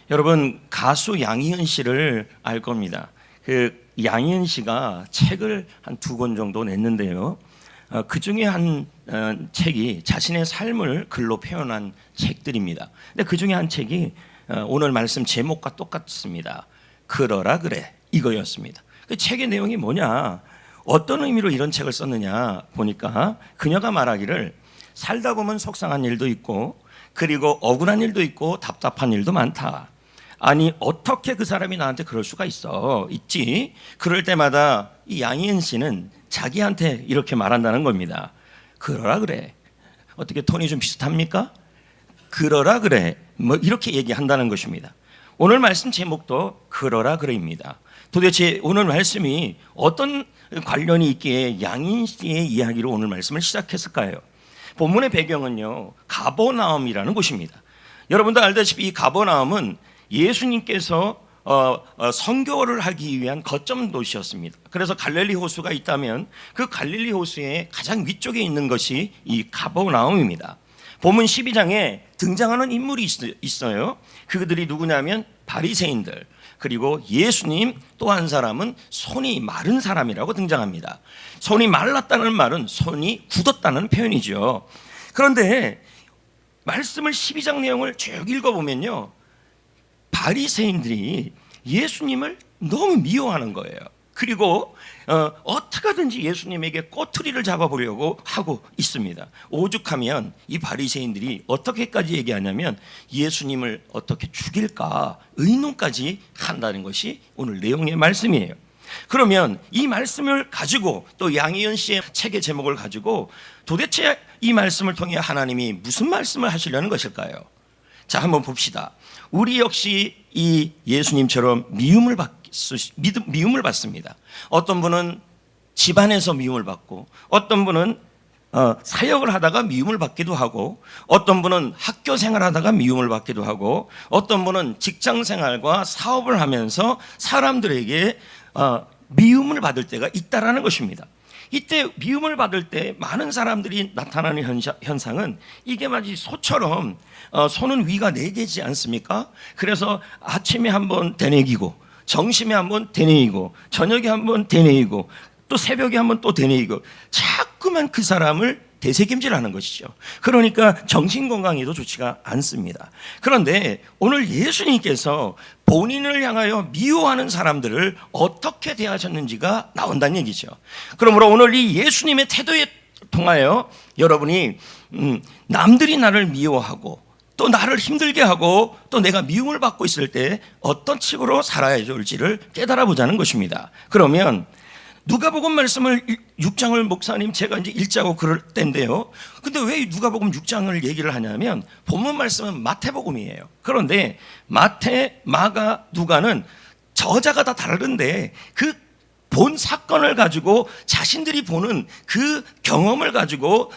여러분, 가수 양희은 씨를 알 겁니다. 그 양희은 씨가 책을 한 2권 정도 냈는데요. 그 중에 한 책이 자신의 삶을 글로 표현한 책들입니다. 근데 그 중에 한 책이 오늘 말씀 제목과 똑같습니다. 그러라 그래, 이거였습니다. 그 책의 내용이 뭐냐, 어떤 의미로 이런 책을 썼느냐 보니까 그녀가 말하기를 살다 보면 속상한 일도 있고 그리고 억울한 일도 있고 답답한 일도 많다. 아니 어떻게 그 사람이 나한테 그럴 수가 있지. 그럴 때마다 이 양희은 씨는 자기한테 이렇게 말한다는 겁니다. 그러라 그래. 어떻게 톤이 좀 비슷합니까? 그러라 그래, 뭐 이렇게 얘기한다는 것입니다. 오늘 말씀 제목도 그러라 그래입니다. 도대체 오늘 말씀이 어떤 관련이 있기에 양희은 씨의 이야기로 오늘 말씀을 시작했을까요? 본문의 배경은요, 가버나움이라는 곳입니다. 여러분도 알다시피 이 가버나움은 예수님께서 선교를 하기 위한 거점 도시였습니다. 그래서 갈릴리 호수가 있다면 그 갈릴리 호수의 가장 위쪽에 있는 것이 이 가버나움입니다. 본문 12장에 등장하는 인물이 있어요. 그들이 누구냐면 바리새인들, 그리고 예수님, 또 한 사람은 손이 마른 사람이라고 등장합니다. 손이 말랐다는 말은 손이 굳었다는 표현이죠. 그런데 말씀을 12장 내용을 쭉 읽어보면요, 바리새인들이 예수님을 너무 미워하는 거예요. 그리고 어떻게 하든지 예수님에게 꼬투리를 잡아보려고 하고 있습니다. 오죽하면 이 바리새인들이 어떻게까지 얘기하냐면 예수님을 어떻게 죽일까 의논까지 한다는 것이 오늘 내용의 말씀이에요. 그러면 이 말씀을 가지고 또 양희은 씨의 책의 제목을 가지고 도대체 이 말씀을 통해 하나님이 무슨 말씀을 하시려는 것일까요? 자, 한번 봅시다. 우리 역시 이 예수님처럼 미움을 받습니다. 어떤 분은 집안에서 미움을 받고, 어떤 분은 사역을 하다가 미움을 받기도 하고, 어떤 분은 학교 생활하다가 미움을 받기도 하고, 어떤 분은 직장 생활과 사업을 하면서 사람들에게 미움을 받을 때가 있다라는 것입니다. 이때 미움을 받을 때 많은 사람들이 나타나는 현상은 이게 마치 소처럼 소는 위가 4개지 않습니까? 그래서 아침에 한번 되뇌기고, 점심에 한번 되뇌이고, 저녁에 한번 되뇌이고, 또 새벽에 한번 또 되뇌이고, 자꾸만 그 사람을 되새김질하는 것이죠. 그러니까 정신건강에도 좋지가 않습니다. 그런데 오늘 예수님께서 본인을 향하여 미워하는 사람들을 어떻게 대하셨는지가 나온다는 얘기죠. 그러므로 오늘 이 예수님의 태도에 통하여 여러분이 남들이 나를 미워하고 또 나를 힘들게 하고 또 내가 미움을 받고 있을 때 어떤 식으로 살아야 좋을지를 깨달아 보자는 것입니다. 그러면 누가복음 말씀을 6장을 목사님 제가 이제 읽자고 그럴 때인데요. 근데 왜 누가복음 6장을 얘기를 하냐면 본문 말씀은 마태복음이에요. 그런데 마태, 마가, 누가는 저자가 다 다른데 그 본 사건을 가지고 자신들이 보는 그 경험을 가지고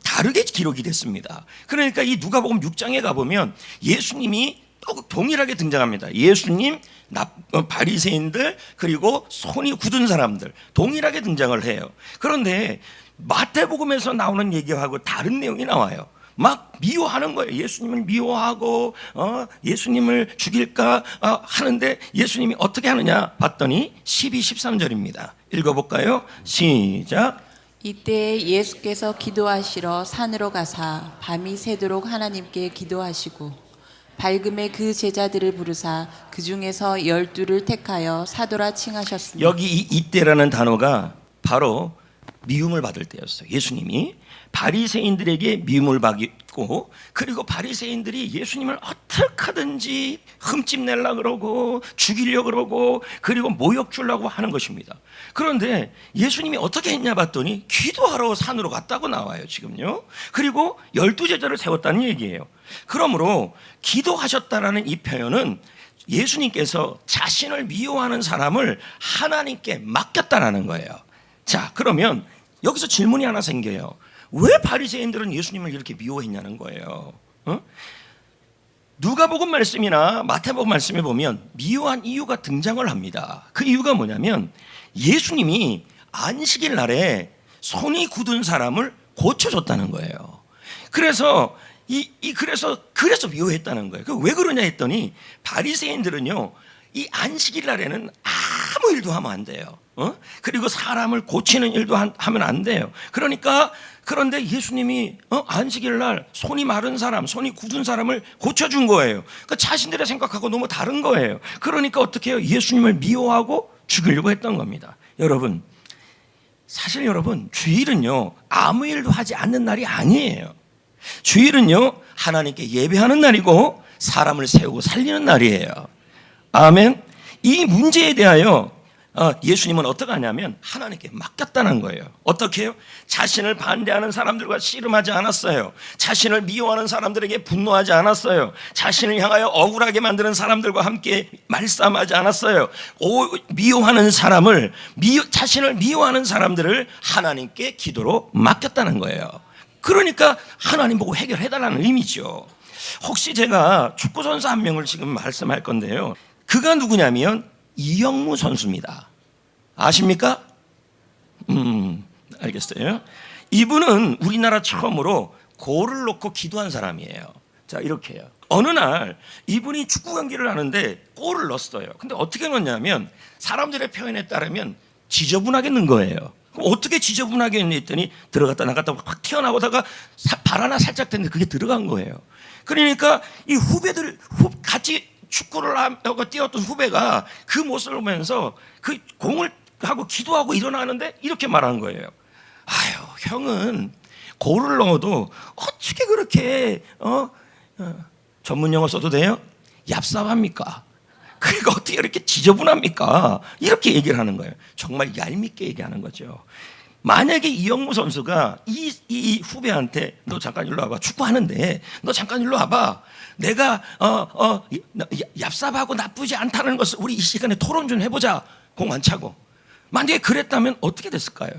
다르게 기록이 됐습니다. 그러니까 이 누가복음 6장에 가보면 예수님이 또 동일하게 등장합니다. 예수님, 바리새인들, 그리고 손이 굳은 사람들 동일하게 등장을 해요. 그런데 마태복음에서 나오는 얘기하고 다른 내용이 나와요. 막 미워하는 거예요. 예수님을 미워하고 예수님을 죽일까 하는데 예수님이 어떻게 하느냐 봤더니 12, 13절입니다. 읽어볼까요? 시작. 이때 예수께서 기도하시러 산으로 가사 밤이 새도록 하나님께 기도하시고 밝음에 그 제자들을 부르사 그 중에서 12를 택하여 사도라 칭하셨습니다. 여기 이때라는 단어가 바로 미움을 받을 때였어요. 예수님이 바리새인들에게 미움을 받고, 그리고 바리새인들이 예수님을 어떻게 하든지 흠집내려고 그러고 죽이려고 그러고 그리고 모욕 주려고 하는 것입니다. 그런데 예수님이 어떻게 했냐 봤더니 기도하러 산으로 갔다고 나와요 지금요. 그리고 12제자를 세웠다는 얘기예요. 그러므로 기도하셨다라는 이 표현은 예수님께서 자신을 미워하는 사람을 하나님께 맡겼다라는 거예요. 자, 그러면 여기서 질문이 하나 생겨요. 왜 바리새인들은 예수님을 이렇게 미워했냐는 거예요. 누가복음 말씀이나 마태복음 말씀에 보면 미워한 이유가 등장을 합니다. 그 이유가 뭐냐면 예수님이 안식일 날에 손이 굳은 사람을 고쳐줬다는 거예요. 그래서 그래서 미워했다는 거예요. 왜 그러냐 했더니 바리새인들은요, 이 안식일 날에는 아무 일도 하면 안 돼요. 그리고 사람을 고치는 일도 하면 안 돼요. 그런데 예수님이 안식일 날 손이 마른 사람, 손이 굳은 사람을 고쳐준 거예요. 그러니까 자신들의 생각하고 너무 다른 거예요. 그러니까 어떻게 해요? 예수님을 미워하고 죽이려고 했던 겁니다. 여러분, 사실 여러분, 주일은요 아무 일도 하지 않는 날이 아니에요. 주일은요 하나님께 예배하는 날이고 사람을 세우고 살리는 날이에요. 아멘. 이 문제에 대하여 예수님은 어떻게 하냐면 하나님께 맡겼다는 거예요. 어떻게 해요? 자신을 반대하는 사람들과 씨름하지 않았어요. 자신을 미워하는 사람들에게 분노하지 않았어요. 자신을 향하여 억울하게 만드는 사람들과 함께 말싸움하지 않았어요. 미워하는 사람을, 자신을 미워하는 사람들을 하나님께 기도로 맡겼다는 거예요. 그러니까 하나님 보고 해결해달라는 의미죠. 혹시 제가 축구선수 한 명을 지금 말씀할 건데요, 그가 누구냐면 이영무 선수입니다. 아십니까? 알겠어요. 이분은 우리나라 처음으로 골을 넣고 기도한 사람이에요. 자, 이렇게요. 어느 날 이분이 축구 경기를 하는데 골을 넣었어요. 근데 어떻게 넣었냐면 사람들의 표현에 따르면 지저분하게 넣은 거예요. 그럼 어떻게 지저분하게 넣었냐 했더니 들어갔다 나갔다 확 튀어나오다가 발 하나 살짝 됐는데 그게 들어간 거예요. 그러니까 이 후배들 같이 축구를 하고 뛰었던 후배가 그 모습을 보면서 그 공을 하고 기도하고 일어나는데 이렇게 말하는 거예요. 아유, 형은 골을 넣어도 어떻게 그렇게 전문 용어 써도 돼요? 얍삽합니까? 그리고 어떻게 이렇게 지저분합니까? 이렇게 얘기를 하는 거예요. 정말 얄밉게 얘기하는 거죠. 만약에 이영무 선수가 이 후배한테 너 잠깐 일로 와봐, 축구하는데 너 잠깐 일로 와봐, 내가 얍삽하고 나쁘지 않다는 것을 우리 이 시간에 토론 좀 해보자, 공 안 차고. 만약에 그랬다면 어떻게 됐을까요?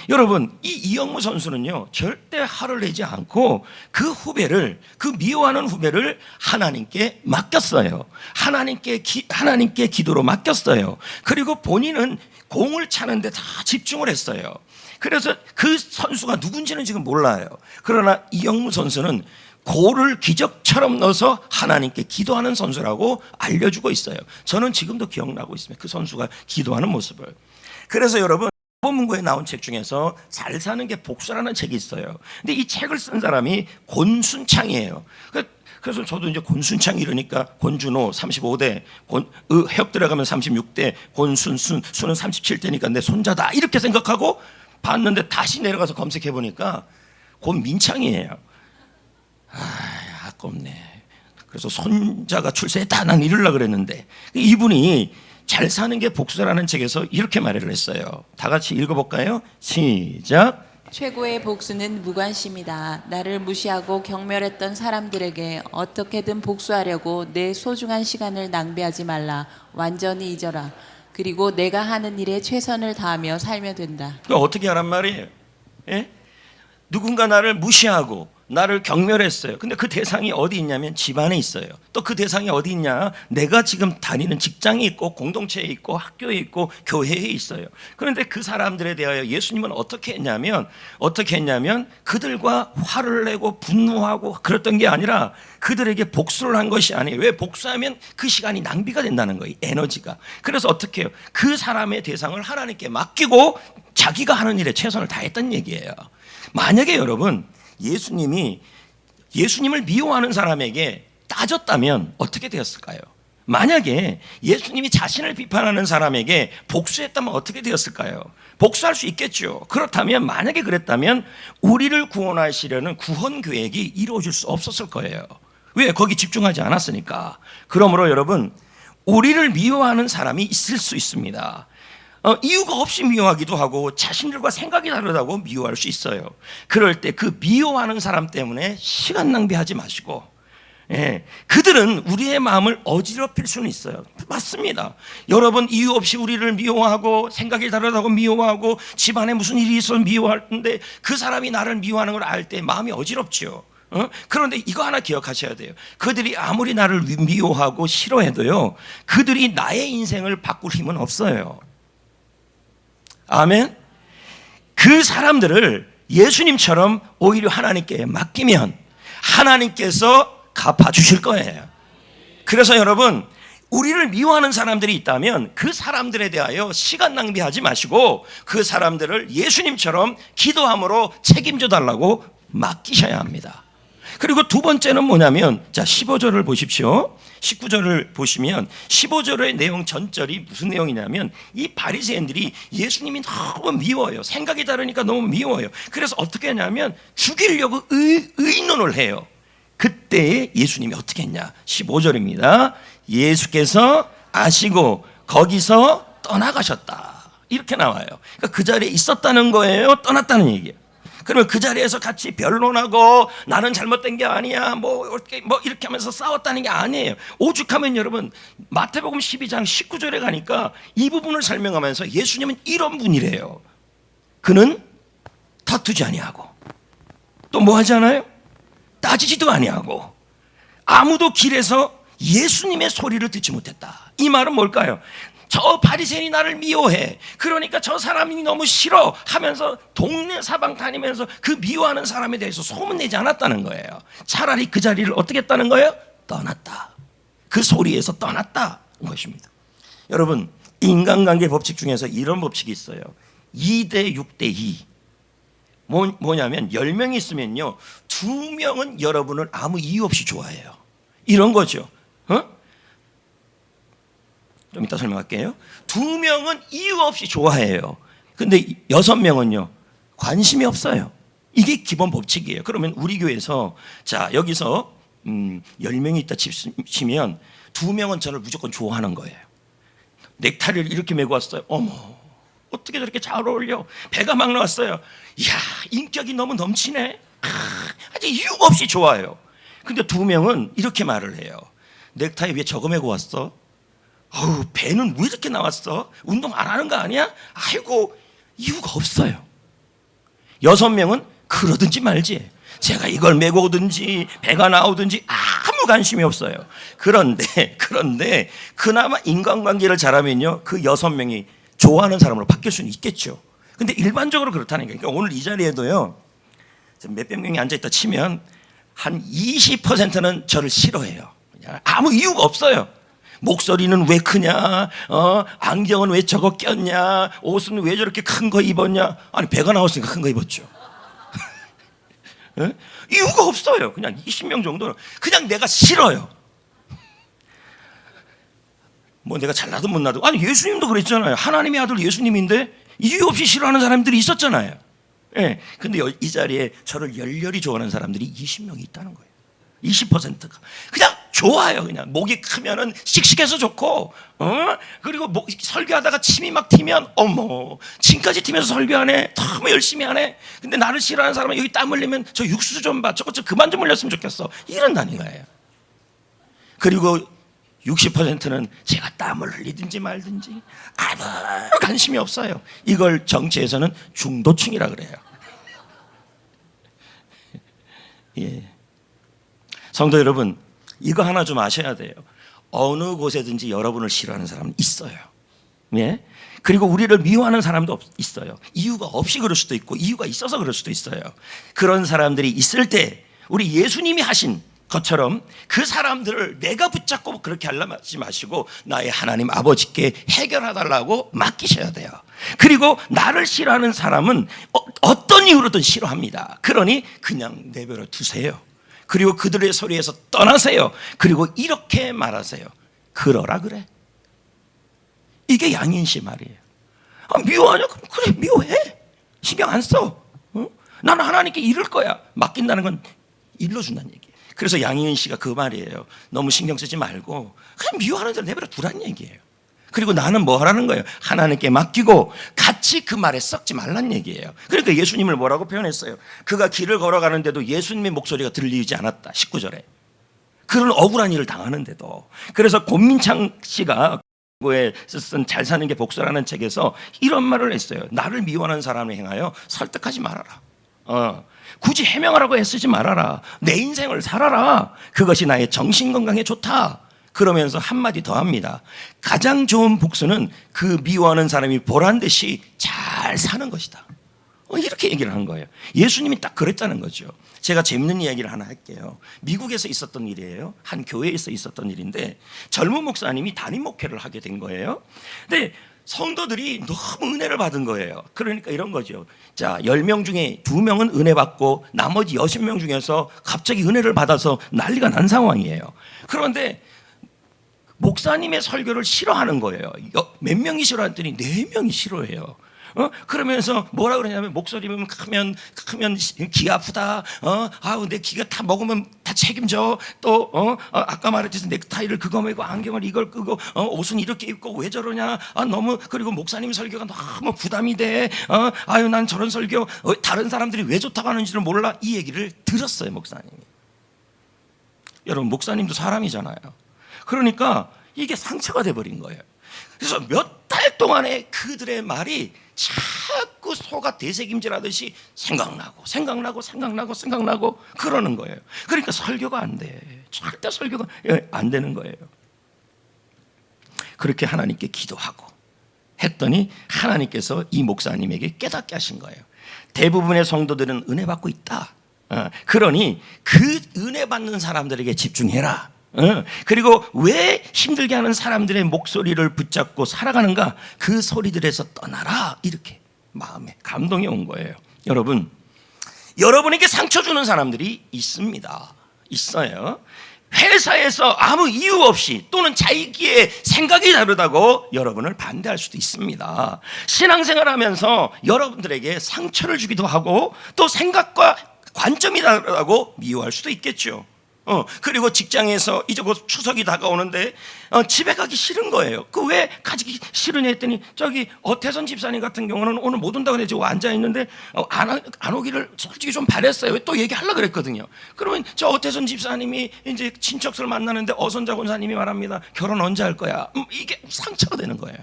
여러분, 이 이영무 선수는요 절대 화를 내지 않고 그 후배를, 그 미워하는 후배를 하나님께 맡겼어요. 하나님께 기도로 맡겼어요. 그리고 본인은 공을 차는데 다 집중을 했어요. 그래서 그 선수가 누군지는 지금 몰라요. 그러나 이영무 선수는 골을 기적처럼 넣어서 하나님께 기도하는 선수라고 알려주고 있어요. 저는 지금도 기억나고 있습니다. 그 선수가 기도하는 모습을. 그래서 여러분, 문고에 나온 책 중에서 잘 사는 게 복수라는 책이 있어요. 근데 이 책을 쓴 사람이 권순창이에요. 그래서 저도 이제 권순창 이러니까 권준호 35대, 해역 들어가면 36대, 권순순, 순은 37대니까 내 손자다 이렇게 생각하고 봤는데 다시 내려가서 검색해 보니까 권민창이에요. 아깝네. 그래서 손자가 출세했다, 난 이러려고 그랬는데, 이분이 잘 사는 게 복수라는 책에서 이렇게 말을 했어요. 다 같이 읽어볼까요? 시작. 최고의 복수는 무관심이다. 나를 무시하고 경멸했던 사람들에게 어떻게든 복수하려고 내 소중한 시간을 낭비하지 말라. 완전히 잊어라. 그리고 내가 하는 일에 최선을 다하며 살면 된다. 어떻게 하란 말이에요? 예? 누군가 나를 무시하고 나를 경멸했어요. 근데 그 대상이 어디 있냐면 집 안에 있어요. 또 그 대상이 어디 있냐? 내가 지금 다니는 직장이 있고 공동체에 있고 학교에 있고 교회에 있어요. 그런데 그 사람들에 대하여 예수님은 어떻게 했냐면 그들과 화를 내고 분노하고 그랬던 게 아니라 그들에게 복수를 한 것이 아니에요. 왜? 복수하면 그 시간이 낭비가 된다는 거예요. 에너지가. 그래서 어떻게 해요? 그 사람의 대상을 하나님께 맡기고 자기가 하는 일에 최선을 다했다는 얘기예요. 만약에 여러분, 예수님을 미워하는 사람에게 따졌다면 어떻게 되었을까요? 만약에 예수님이 자신을 비판하는 사람에게 복수했다면 어떻게 되었을까요? 복수할 수 있겠죠. 그렇다면, 만약에 그랬다면 우리를 구원하시려는 구원 계획이 이루어질 수 없었을 거예요. 왜? 거기 집중하지 않았으니까. 그러므로 여러분, 우리를 미워하는 사람이 있을 수 있습니다. 이유가 없이 미워하기도 하고 자신들과 생각이 다르다고 미워할 수 있어요. 그럴 때 그 미워하는 사람 때문에 시간 낭비하지 마시고, 그들은 우리의 마음을 어지럽힐 수는 있어요. 맞습니다. 여러분, 이유 없이 우리를 미워하고 생각이 다르다고 미워하고 집안에 무슨 일이 있어서 미워하는데 그 사람이 나를 미워하는 걸 알 때 마음이 어지럽죠. 그런데 이거 하나 기억하셔야 돼요. 그들이 아무리 나를 미워하고 싫어해도요, 그들이 나의 인생을 바꿀 힘은 없어요. 아멘. 그 사람들을 예수님처럼 오히려 하나님께 맡기면 하나님께서 갚아주실 거예요. 그래서 여러분, 우리를 미워하는 사람들이 있다면 그 사람들에 대하여 시간 낭비하지 마시고 그 사람들을 예수님처럼 기도함으로 책임져 달라고 맡기셔야 합니다. 그리고 두 번째는 뭐냐면, 자, 15절을 보십시오. 19절을 보시면 15절의 내용 전절이 무슨 내용이냐면, 이 바리새인들이 예수님이 너무 미워요. 생각이 다르니까 너무 미워요. 그래서 어떻게 하냐면 죽이려고 의논을 해요. 그때 예수님이 어떻게 했냐? 15절입니다. 예수께서 아시고 거기서 떠나가셨다. 이렇게 나와요. 그러니까 그 자리에 있었다는 거예요? 떠났다는 얘기예요? 그러면 그 자리에서 같이 변론하고 나는 잘못된 게 아니야 뭐 이렇게 하면서 싸웠다는 게 아니에요. 오죽하면 여러분, 마태복음 12장 19절에 가니까 이 부분을 설명하면서 예수님은 이런 분이래요. 그는 다투지 아니하고 또 뭐 하지 않아요? 따지지도 아니하고 아무도 길에서 예수님의 소리를 듣지 못했다. 이 말은 뭘까요? 저 바리새인이 나를 미워해, 그러니까 저 사람이 너무 싫어 하면서 동네 사방 다니면서 그 미워하는 사람에 대해서 소문내지 않았다는 거예요. 차라리 그 자리를 어떻게 했다는 거예요? 떠났다. 그 소리에서 떠났다 것입니다. 여러분, 인간관계 법칙 중에서 이런 법칙이 있어요. 2대 6대 2. 뭐냐면 10명이 있으면요, 2명은 여러분을 아무 이유 없이 좋아해요. 이런 거죠. 좀 이따 설명할게요. 2명은 이유 없이 좋아해요. 근데 6명은요, 관심이 없어요. 이게 기본 법칙이에요. 그러면 우리 교회에서, 자, 여기서 10명이 있다 치면 2명은 저를 무조건 좋아하는 거예요. 넥타이를 이렇게 메고 왔어요. 어머, 어떻게 저렇게 잘 어울려. 배가 막 나왔어요. 이야, 인격이 너무 넘치네. 아주 이유가 없이 좋아요. 근데 2명은 이렇게 말을 해요. 넥타이 왜 저거 메고 왔어? 어우, 배는 왜 이렇게 나왔어? 운동 안 하는 거 아니야? 아이고, 이유가 없어요. 6명은 그러든지 말지, 제가 이걸 메고 오든지 배가 나오든지 아무 관심이 없어요. 그런데 그나마 인간관계를 잘하면요, 그 6명이 좋아하는 사람으로 바뀔 수는 있겠죠. 근데 일반적으로 그렇다는 거예요. 그러니까 오늘 이 자리에도요, 몇백 명이 앉아있다 치면 한 20%는 저를 싫어해요. 그냥 아무 이유가 없어요. 목소리는 왜 크냐, 안경은 왜 저거 꼈냐, 옷은 왜 저렇게 큰 거 입었냐. 아니, 배가 나왔으니까 큰 거 입었죠. 이유가 없어요. 그냥 20명 정도는 그냥 내가 싫어요. 뭐 내가 잘나도 못나도, 아니 예수님도 그랬잖아요. 하나님의 아들 예수님인데 이유 없이 싫어하는 사람들이 있었잖아요. 예. 근데 이 자리에 저를 열렬히 좋아하는 사람들이 20명이 있다는 거예요. 20%가 그냥 좋아요. 그냥 목이 크면은 씩씩해서 좋고, 그리고 설교하다가 침이 막 튀면 어머, 침까지 튀면서 설교하네, 너무 열심히 하네. 근데 나를 싫어하는 사람은 여기 땀 흘리면 저 육수 좀 봐, 저거 좀 그만 좀 흘렸으면 좋겠어, 이런다는 거예요. 그리고 60%는 제가 땀을 흘리든지 말든지 아무 관심이 없어요. 이걸 정치에서는 중도층이라 그래요. 예. 성도 여러분, 이거 하나 좀 아셔야 돼요. 어느 곳에든지 여러분을 싫어하는 사람은 있어요. 예? 그리고 우리를 미워하는 사람도 있어요. 이유가 없이 그럴 수도 있고 이유가 있어서 그럴 수도 있어요. 그런 사람들이 있을 때 우리 예수님이 하신 것처럼 그 사람들을 내가 붙잡고 그렇게 하지 마시고 나의 하나님 아버지께 해결해달라고 맡기셔야 돼요. 그리고 나를 싫어하는 사람은 어떤 이유로든 싫어합니다. 그러니 그냥 내버려 두세요. 그리고 그들의 소리에서 떠나세요. 그리고 이렇게 말하세요. 그러라 그래. 이게 양인 씨 말이에요. 미워하냐? 그래, 미워해. 신경 안 써. 나는 하나님께 이룰 거야. 맡긴다는 건 일러준다는 얘기예요. 그래서 양희은 씨가 그 말이에요. 너무 신경 쓰지 말고 그냥 미워하는 대로 내버려 두란 얘기예요. 그리고 나는 뭐 하라는 거예요? 하나님께 맡기고 같이 그 말에 썩지 말란 얘기예요. 그러니까 예수님을 뭐라고 표현했어요? 그가 길을 걸어가는데도 예수님의 목소리가 들리지 않았다. 19절에. 그런 억울한 일을 당하는데도. 그래서 권민창 씨가 쓴 잘 사는 게 복수라는 책에서 이런 말을 했어요. 나를 미워하는 사람을 행하여 설득하지 말아라. 굳이 해명하라고 애쓰지 말아라. 내 인생을 살아라. 그것이 나의 정신건강에 좋다. 그러면서 한마디 더 합니다. 가장 좋은 복수는 그 미워하는 사람이 보란듯이 잘 사는 것이다. 이렇게 얘기를 한 거예요. 예수님이 딱 그랬다는 거죠. 제가 재밌는 이야기를 하나 할게요. 미국에서 있었던 일이에요. 한 교회에서 있었던 일인데 젊은 목사님이 담임 목회를 하게 된 거예요. 근데 성도들이 너무 은혜를 받은 거예요. 그러니까 이런 거죠. 자, 10명 중에 2명은 은혜 받고 나머지 60명 중에서 갑자기 은혜를 받아서 난리가 난 상황이에요. 그런데 목사님의 설교를 싫어하는 거예요. 몇 명이 싫어했더니 4명이 싫어해요. 그러면서 뭐라 그러냐면 목소리만 크면 귀 아프다. 아우 내 귀가 다 먹으면 다 책임져. 또 아까 말했듯이 넥타이를 그거 메고 안경을 이걸 끄고 옷은 이렇게 입고 왜 저러냐. 너무 그리고 목사님 설교가 너무 부담이 돼. 아유 난 저런 설교 다른 사람들이 왜 좋다고 하는지를 몰라. 이 얘기를 들었어요 목사님이. 여러분 목사님도 사람이잖아요. 그러니까 이게 상처가 돼버린 거예요. 그래서 몇 달 동안에 그들의 말이 자꾸 소가 되새김질하듯이 생각나고 그러는 거예요. 그러니까 설교가 안 돼. 절대 설교가 안 되는 거예요. 그렇게 하나님께 기도하고 했더니 하나님께서 이 목사님에게 깨닫게 하신 거예요. 대부분의 성도들은 은혜 받고 있다. 그러니 그 은혜 받는 사람들에게 집중해라. 그리고 왜 힘들게 하는 사람들의 목소리를 붙잡고 살아가는가? 그 소리들에서 떠나라. 이렇게 마음에 감동이 온 거예요. 여러분, 여러분에게 상처 주는 사람들이 있습니다. 있어요. 회사에서 아무 이유 없이 또는 자기의 생각이 다르다고 여러분을 반대할 수도 있습니다. 신앙생활하면서 여러분들에게 상처를 주기도 하고 또 생각과 관점이 다르다고 미워할 수도 있겠죠. 그리고 직장에서 이제 곧 추석이 다가오는데 집에 가기 싫은 거예요. 그 왜 가기 싫으냐 했더니 저기 어태선 집사님 같은 경우는 오늘 못 온다고 해서 앉아 있는데 안 오기를 솔직히 좀 바랬어요. 또 얘기하려고 그랬거든요. 그러면 저 어태선 집사님이 이제 친척들 만나는데 어선자 권사님이 말합니다. 결혼 언제 할 거야? 이게 상처가 되는 거예요.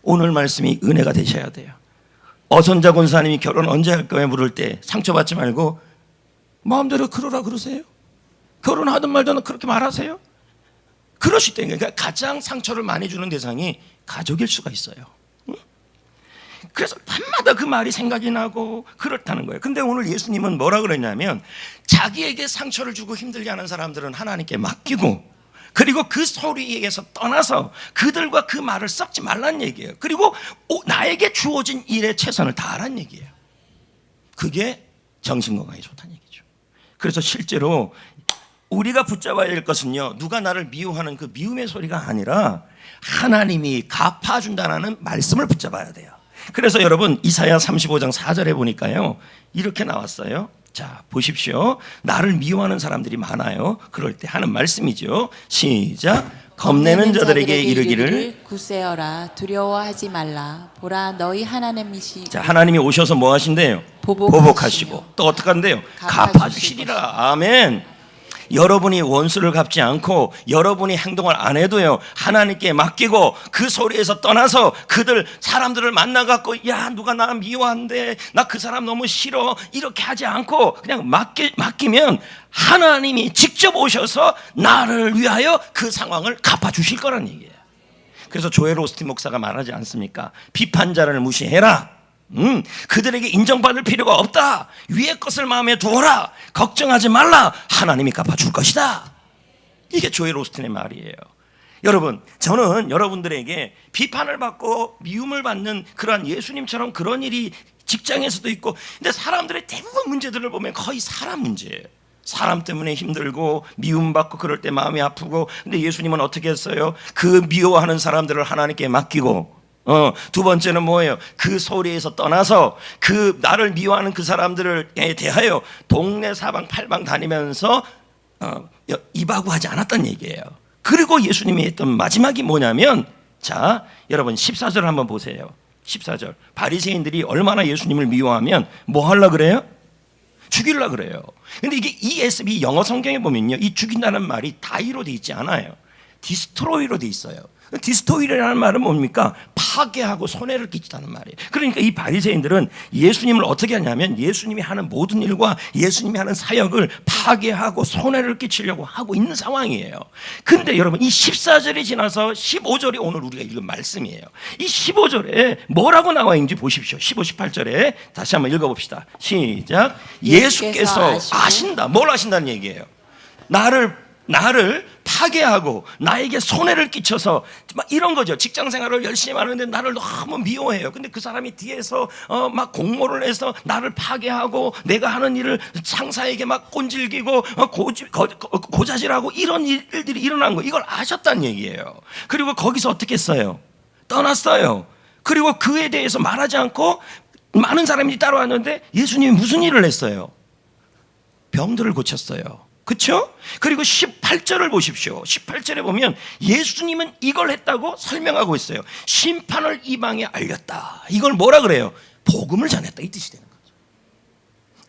오늘 말씀이 은혜가 되셔야 돼요. 어선자 권사님이 결혼 언제 할 거야 물을 때 상처받지 말고 마음대로 그러라 그러세요. 결혼하든 말든 그렇게 말하세요. 그러실 때 그러니까 가장 상처를 많이 주는 대상이 가족일 수가 있어요. 그래서 밤마다 그 말이 생각이 나고 그렇다는 거예요. 근데 오늘 예수님은 뭐라 그랬냐면 자기에게 상처를 주고 힘들게 하는 사람들은 하나님께 맡기고 그리고 그 소리에서 떠나서 그들과 그 말을 섞지 말란 얘기예요. 그리고 나에게 주어진 일에 최선을 다하란 얘기예요. 그게 정신건강에 좋다는 얘기죠. 그래서 실제로 우리가 붙잡아야 될 것은요, 누가 나를 미워하는 그 미움의 소리가 아니라 하나님이 갚아준다는 말씀을 붙잡아야 돼요. 그래서 여러분 이사야 35장 4절에 보니까요 이렇게 나왔어요. 자 보십시오. 나를 미워하는 사람들이 많아요. 그럴 때 하는 말씀이죠. 시작. 겁내는 자들에게 이르기를 굳세어라 두려워하지 말라. 보라 너희 하나님이시. 자 하나님이 오셔서 뭐 하신대요? 보복하시고 또 어떻게 한대요? 갚아주시리라. 아멘. 여러분이 원수를 갚지 않고 여러분이 행동을 안 해도요 하나님께 맡기고 그 소리에서 떠나서 그들 사람들을 만나갖고 야 누가 나 미워한대 나 그 사람 너무 싫어 이렇게 하지 않고 그냥 맡기면 하나님이 직접 오셔서 나를 위하여 그 상황을 갚아주실 거란 얘기예요. 그래서 조엘 오스틴 목사가 말하지 않습니까? 비판자를 무시해라. 그들에게 인정받을 필요가 없다. 위의 것을 마음에 두어라. 걱정하지 말라. 하나님이 갚아줄 것이다. 이게 조엘 오스틴의 말이에요. 여러분, 저는 여러분들에게 비판을 받고 미움을 받는 그러한 예수님처럼 그런 일이 직장에서도 있고, 근데 사람들의 대부분 문제들을 보면 거의 사람 문제예요. 사람 때문에 힘들고 미움받고 그럴 때 마음이 아프고, 근데 예수님은 어떻게 했어요? 그 미워하는 사람들을 하나님께 맡기고, 두 번째는 뭐예요? 그 소리에서 떠나서 그 나를 미워하는 그 사람들에 대하여 동네 사방 팔방 다니면서 입하고 하지 않았단 얘기예요. 그리고 예수님이 했던 마지막이 뭐냐면, 자 여러분 14절 한번 보세요. 14절. 바리새인들이 얼마나 예수님을 미워하면 뭐 하려고 그래요? 죽이려고 그래요. 근데 이게 ESV 영어 성경에 보면요 이 죽인다는 말이 다이로 돼 있지 않아요. 디스트로이로 돼 있어요. 디스토이라는 말은 뭡니까? 파괴하고 손해를 끼치다는 말이에요. 그러니까 이 바리새인들은 예수님을 어떻게 하냐면 예수님이 하는 모든 일과 예수님이 하는 사역을 파괴하고 손해를 끼치려고 하고 있는 상황이에요. 근데 여러분 이 14절이 지나서 15절이 오늘 우리가 읽은 말씀이에요. 이 15절에 뭐라고 나와 있는지 보십시오. 15, 18절에 다시 한번 읽어봅시다. 시작. 예수께서 아신다. 뭘 아신다는 얘기예요? 나를 파괴하고 나에게 손해를 끼쳐서 막 이런 거죠. 직장 생활을 열심히 하는데 나를 너무 미워해요. 근데 그 사람이 뒤에서 막 공모를 해서 나를 파괴하고 내가 하는 일을 상사에게 막 꼰질기고 고자질하고 이런 일들이 일어난 거, 이걸 아셨다는 얘기예요. 그리고 거기서 어떻게 했어요? 떠났어요. 그리고 그에 대해서 말하지 않고 많은 사람이 따라왔는데 예수님이 무슨 일을 했어요? 병들을 고쳤어요. 그렇죠? 그리고 18절을 보십시오. 18절에 보면 예수님은 이걸 했다고 설명하고 있어요. 심판을 이방에 알렸다. 이걸 뭐라 그래요? 복음을 전했다, 이 뜻이 되는 거죠.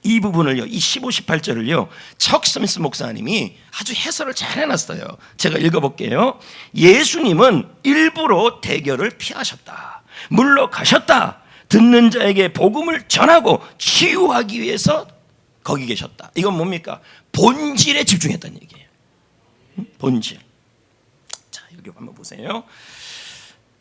이 부분을요, 이 15, 18절을요, 척 스미스 목사님이 아주 해설을 잘 해놨어요. 제가 읽어볼게요. 예수님은 일부러 대결을 피하셨다. 물러가셨다. 듣는 자에게 복음을 전하고 치유하기 위해서 거기 계셨다. 이건 뭡니까? 본질에 집중했다는 얘기예요. 본질. 자, 여기 한번 보세요.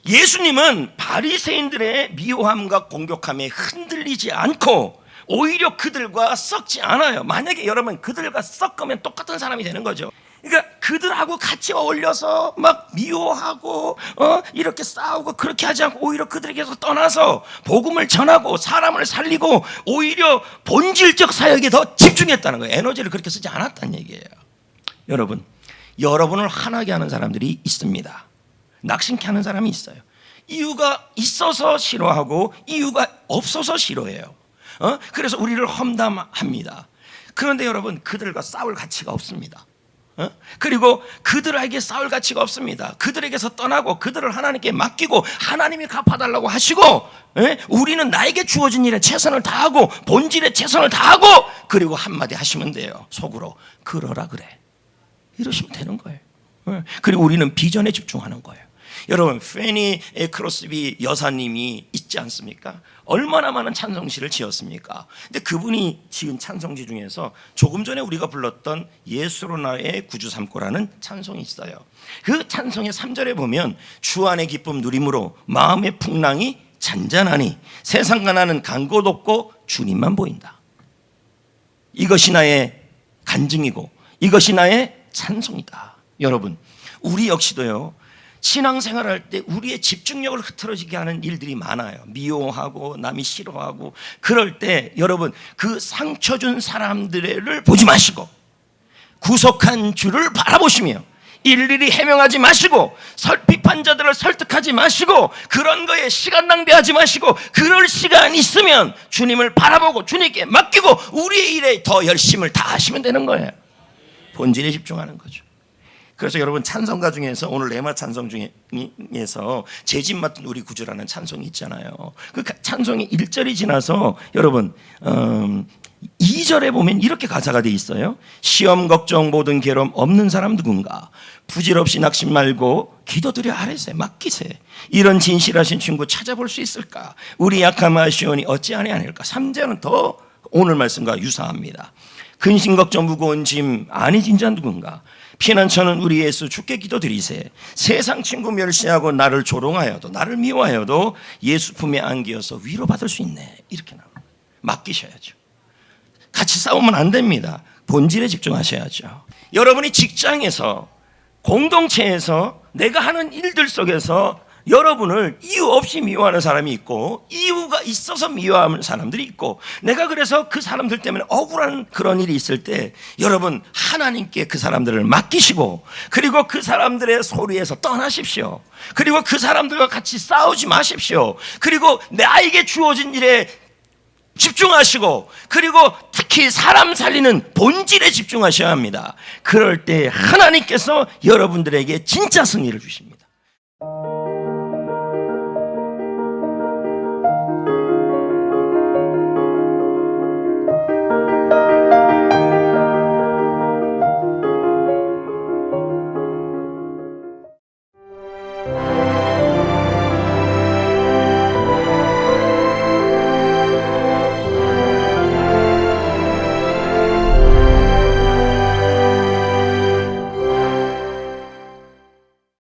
예수님은 바리새인들의 미워함과 공격함에 흔들리지 않고 오히려 그들과 썩지 않아요. 만약에 여러분 그들과 섞으면 똑같은 사람이 되는 거죠. 그러니까 그들하고 같이 어울려서 막 미워하고 이렇게 싸우고 그렇게 하지 않고 오히려 그들에게서 떠나서 복음을 전하고 사람을 살리고 오히려 본질적 사역에 더 집중했다는 거예요. 에너지를 그렇게 쓰지 않았다는 얘기예요. 여러분을 화나게 하는 사람들이 있습니다. 낙심케 하는 사람이 있어요. 이유가 있어서 싫어하고 이유가 없어서 싫어해요. 그래서 우리를 험담합니다. 그런데 여러분 그들과 싸울 가치가 없습니다. 그리고 그들에게 싸울 가치가 없습니다. 그들에게서 떠나고 그들을 하나님께 맡기고 하나님이 갚아달라고 하시고, 우리는 나에게 주어진 일에 최선을 다하고 본질에 최선을 다하고, 그리고 한마디 하시면 돼요. 속으로 그러라 그래, 이러시면 되는 거예요. 그리고 우리는 비전에 집중하는 거예요. 여러분 페니 크로스비 여사님이 있지 않습니까? 얼마나 많은 찬송시를 지었습니까? 근데 그분이 지은 찬송시 중에서 조금 전에 우리가 불렀던 예수로 나의 구주 삼고라는 찬송이 있어요. 그 찬송의 3절에 보면 주 안의 기쁨 누림으로 마음의 풍랑이 잔잔하니 세상과 나는 간 곳 없고 주님만 보인다. 이것이 나의 간증이고 이것이 나의 찬송이다. 여러분 우리 역시도요, 신앙생활할 때 우리의 집중력을 흐트러지게 하는 일들이 많아요. 미워하고 남이 싫어하고 그럴 때 여러분 그 상처 준 사람들을 보지 마시고 구속한 주를 바라보시며 일일이 해명하지 마시고 비판 자들을 설득하지 마시고 그런 거에 시간 낭비하지 마시고 그럴 시간 있으면 주님을 바라보고 주님께 맡기고 우리의 일에 더 열심을 다하시면 되는 거예요. 본질에 집중하는 거죠. 그래서 여러분 찬송가 중에서 오늘 레마 찬송 중에서 제 집 맡은 우리 구주라는 찬송이 있잖아요. 그 찬송이 1절이 지나서 여러분 2절에 보면 이렇게 가사가 돼 있어요. 시험 걱정 모든 괴로움 없는 사람 누군가, 부질없이 낙심 말고 기도드려 아뢰세 맡기세. 이런 진실하신 친구 찾아볼 수 있을까? 우리 약함 아시오니 어찌 아니하니까. 3절은 더 오늘 말씀과 유사합니다. 근심 걱정 무거운 짐 아니 진자 누군가, 피난처는 우리 예수 주께 기도드리세. 세상 친구 멸시하고 나를 조롱하여도 나를 미워하여도 예수 품에 안기어서 위로받을 수 있네. 이렇게 나옵니다. 맡기셔야죠. 같이 싸우면 안 됩니다. 본질에 집중하셔야죠. 여러분이 직장에서 공동체에서 내가 하는 일들 속에서 여러분을 이유 없이 미워하는 사람이 있고 이유가 있어서 미워하는 사람들이 있고, 내가 그래서 그 사람들 때문에 억울한 그런 일이 있을 때 여러분 하나님께 그 사람들을 맡기시고 그리고 그 사람들의 소리에서 떠나십시오. 그리고 그 사람들과 같이 싸우지 마십시오. 그리고 나에게 주어진 일에 집중하시고 그리고 특히 사람 살리는 본질에 집중하셔야 합니다. 그럴 때 하나님께서 여러분들에게 진짜 승리를 주십니다.